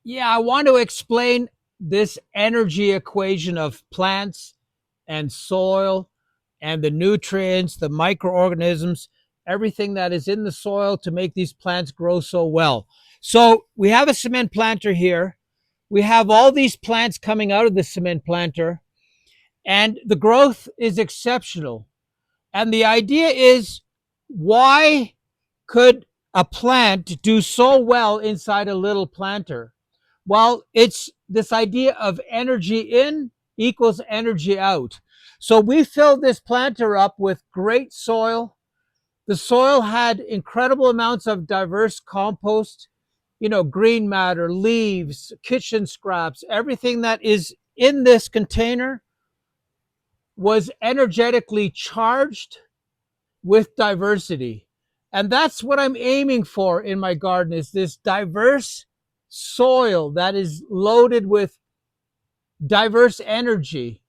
Yeah, I want to explain this energy equation of plants and soil and the nutrients, the microorganisms, everything that is in the soil to make these plants grow so well. So we have a cement planter here. We have all these plants coming out of the cement planter, and the growth is exceptional. And the idea is, why could a plant do so well inside a little planter? Well, it's this idea of energy in equals energy out. So we filled this planter up with great soil. The soil had incredible amounts of diverse compost, green matter, leaves, kitchen scraps, everything that is in this container was energetically charged with diversity. And that's what I'm aiming for in my garden, is this diverse soil that is loaded with diverse energy,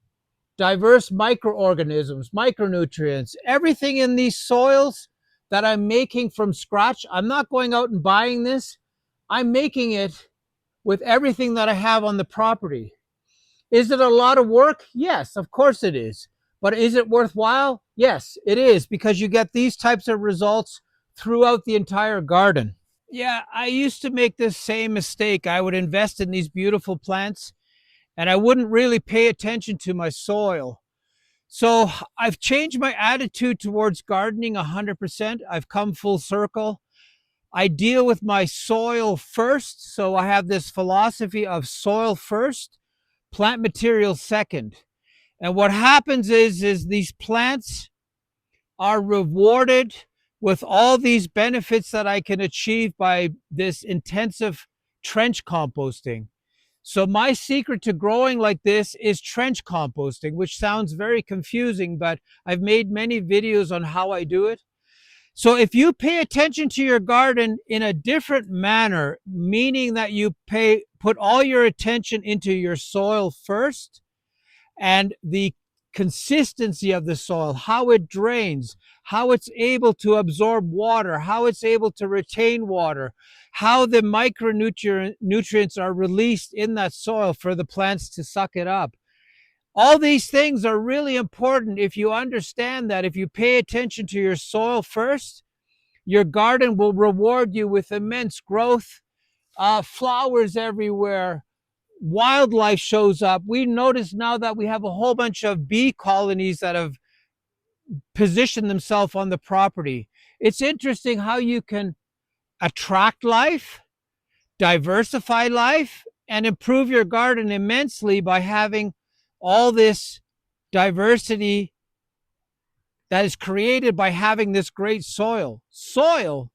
diverse microorganisms, micronutrients, everything in these soils that I'm making from scratch. I'm not going out and buying this. I'm making it with everything that I have on the property. Is it a lot of work? Yes, of course it is. But is it worthwhile? Yes, it is, because you get these types of results throughout the entire garden. Yeah, I used to make this same mistake. I would invest in these beautiful plants and I wouldn't really pay attention to my soil. So I've changed my attitude towards gardening 100%. I've come full circle. I deal with my soil first. So I have this philosophy of soil first, plant material second. And what happens is these plants are rewarded with all these benefits that I can achieve by this intensive trench composting. So my secret to growing like this is trench composting, which sounds very confusing, but I've made many videos on how I do it. So if you pay attention to your garden in a different manner, meaning that you put all your attention into your soil first, and the consistency of the soil, how it drains, how it's able to absorb water, how it's able to retain water, how the micronutrients are released in that soil for the plants to suck it up. All these things are really important. If you understand that, if you pay attention to your soil first, your garden will reward you with immense growth, flowers everywhere, wildlife shows up. We notice now that we have a whole bunch of bee colonies that have positioned themselves on the property. It's interesting how you can attract life, diversify life, and improve your garden immensely by having all this diversity that is created by having this great soil. Soil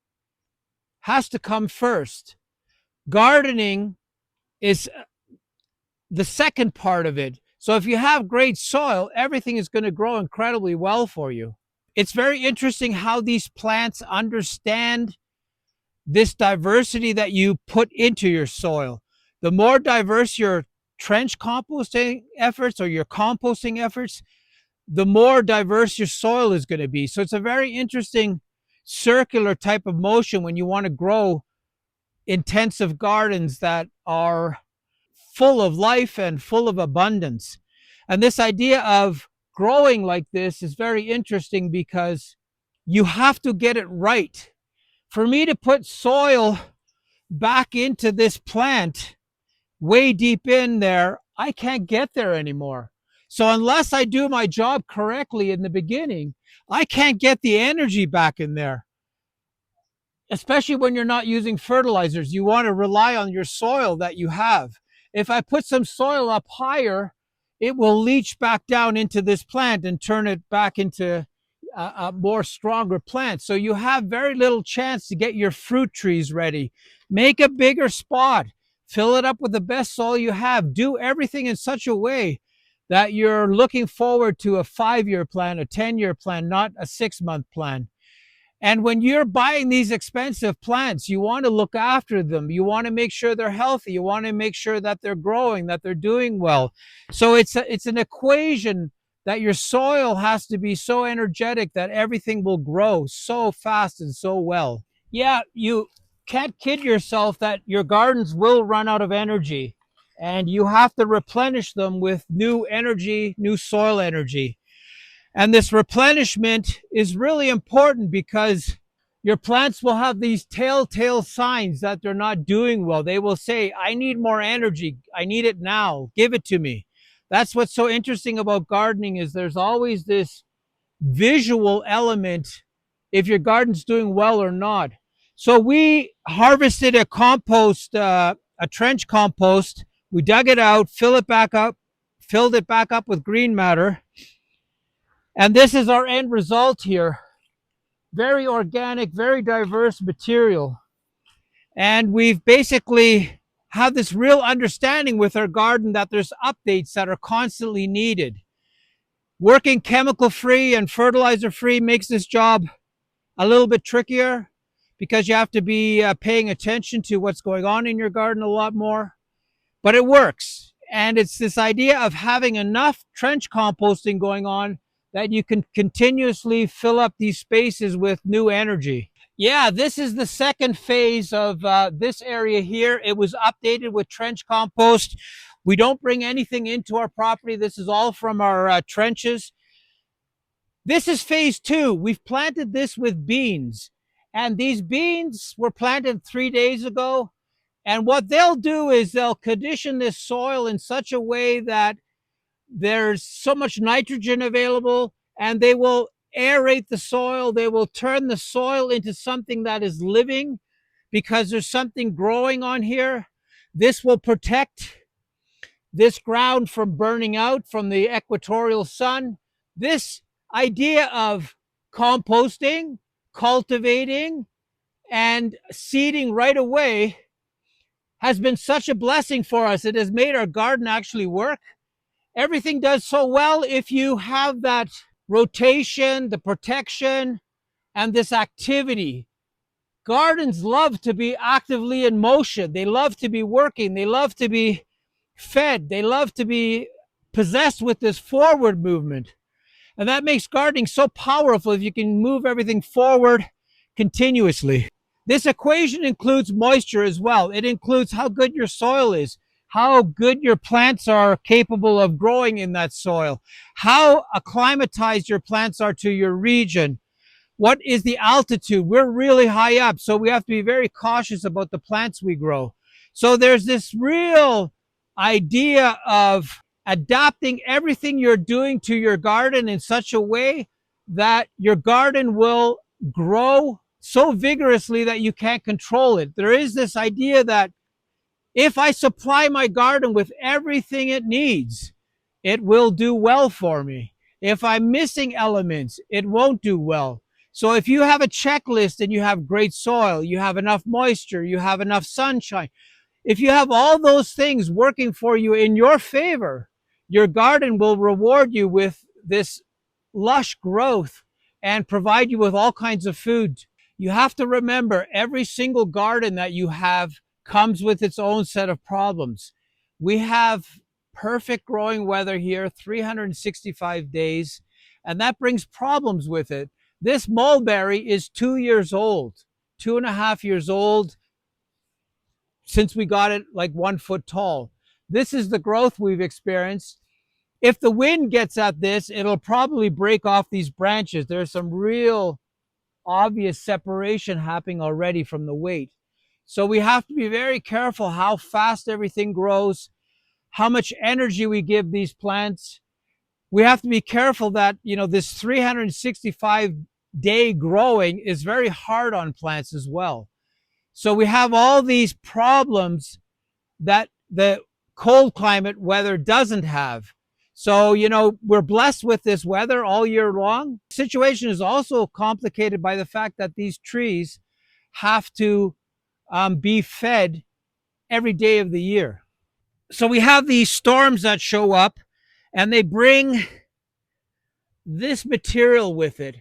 has to come first. Gardening is the second part of it. So if you have great soil, everything is going to grow incredibly well for you. It's very interesting how these plants understand this diversity that you put into your soil. The more diverse your trench composting efforts or your composting efforts, the more diverse your soil is going to be. So it's a very interesting circular type of motion when you want to grow intensive gardens that are full of life and full of abundance. And this idea of growing like this is very interesting because you have to get it right. For me to put soil back into this plant way deep in there, I can't get there anymore. So unless I do my job correctly in the beginning, I can't get the energy back in there, especially when you're not using fertilizers. You want to rely on your soil that you have. If I put some soil up higher, it will leach back down into this plant and turn it back into a more stronger plant. So you have very little chance to get your fruit trees ready. Make a bigger spot, fill it up with the best soil you have. Do everything in such a way that you're looking forward to a 5-year plan, a 10-year plan, not a 6-month plan. And when you're buying these expensive plants, you want to look after them. You want to make sure they're healthy. You want to make sure that they're growing, that they're doing well. So it's an equation that your soil has to be so energetic that everything will grow so fast and so well. Yeah, can't kid yourself that your gardens will run out of energy, and you have to replenish them with new energy, new soil energy. And this replenishment is really important because your plants will have these telltale signs that they're not doing well. They will say, I need more energy. I need it now. Give it to me. That's what's so interesting about gardening is there's always this visual element if your garden's doing well or not. So we harvested a compost, a trench compost. We dug it out, filled it back up with green matter. And this is our end result here. Very organic, very diverse material. And we've basically have this real understanding with our garden that there's updates that are constantly needed. Working chemical free and fertilizer free makes this job a little bit trickier because you have to be paying attention to what's going on in your garden a lot more, but it works. And it's this idea of having enough trench composting going on that you can continuously fill up these spaces with new energy. Yeah, this is the second phase of this area here. It was updated with trench compost. We don't bring anything into our property. This is all from our trenches. This is phase two. We've planted this with beans, and these beans were planted 3 days ago. And what they'll do is they'll condition this soil in such a way that there's so much nitrogen available, and they will aerate the soil. They will turn the soil into something that is living because there's something growing on here. This will protect this ground from burning out from the equatorial sun. This idea of composting, cultivating, and seeding right away has been such a blessing for us. It has made our garden actually work. Everything does so well if you have that rotation, the protection, and this activity. Gardens love to be actively in motion. They love to be working. They love to be fed. They love to be possessed with this forward movement. And that makes gardening so powerful if you can move everything forward continuously. This equation includes moisture as well. It includes how good your soil is, how good your plants are capable of growing in that soil, how acclimatized your plants are to your region. What is the altitude? We're really high up, so we have to be very cautious about the plants we grow. So there's this real idea of adapting everything you're doing to your garden in such a way that your garden will grow so vigorously that you can't control it. There is this idea that if I supply my garden with everything it needs, it will do well for me. If I'm missing elements, it won't do well. So if you have a checklist and you have great soil, you have enough moisture, you have enough sunshine, if you have all those things working for you in your favor, your garden will reward you with this lush growth and provide you with all kinds of food. You have to remember every single garden that you have comes with its own set of problems. We have perfect growing weather here, 365 days, and that brings problems with it. This mulberry is 2 years old, 2.5 years old since we got it like 1 foot tall. This is the growth we've experienced. If the wind gets at this, it'll probably break off these branches. There's some real obvious separation happening already from the weight. So we have to be very careful how fast everything grows, how much energy we give these plants. We have to be careful that, this 365-day growing is very hard on plants as well. So we have all these problems that the cold climate weather doesn't have. So, we're blessed with this weather all year long. The situation is also complicated by the fact that these trees have to be fed every day of the year. So we have these storms that show up and they bring this material with it.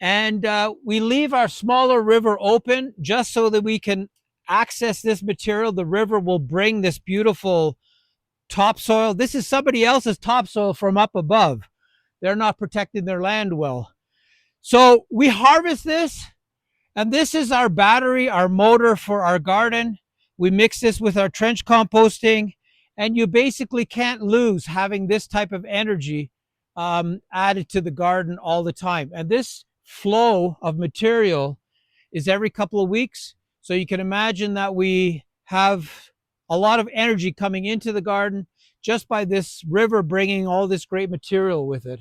And we leave our smaller river open just so that we can access this material. The river will bring this beautiful topsoil. This is somebody else's topsoil from up above. They're not protecting their land well. So we harvest this And this is our battery, our motor for our garden. We mix this with our trench composting, and you basically can't lose having this type of energy added to the garden all the time. And this flow of material is every couple of weeks. So you can imagine that we have a lot of energy coming into the garden just by this river bringing all this great material with it.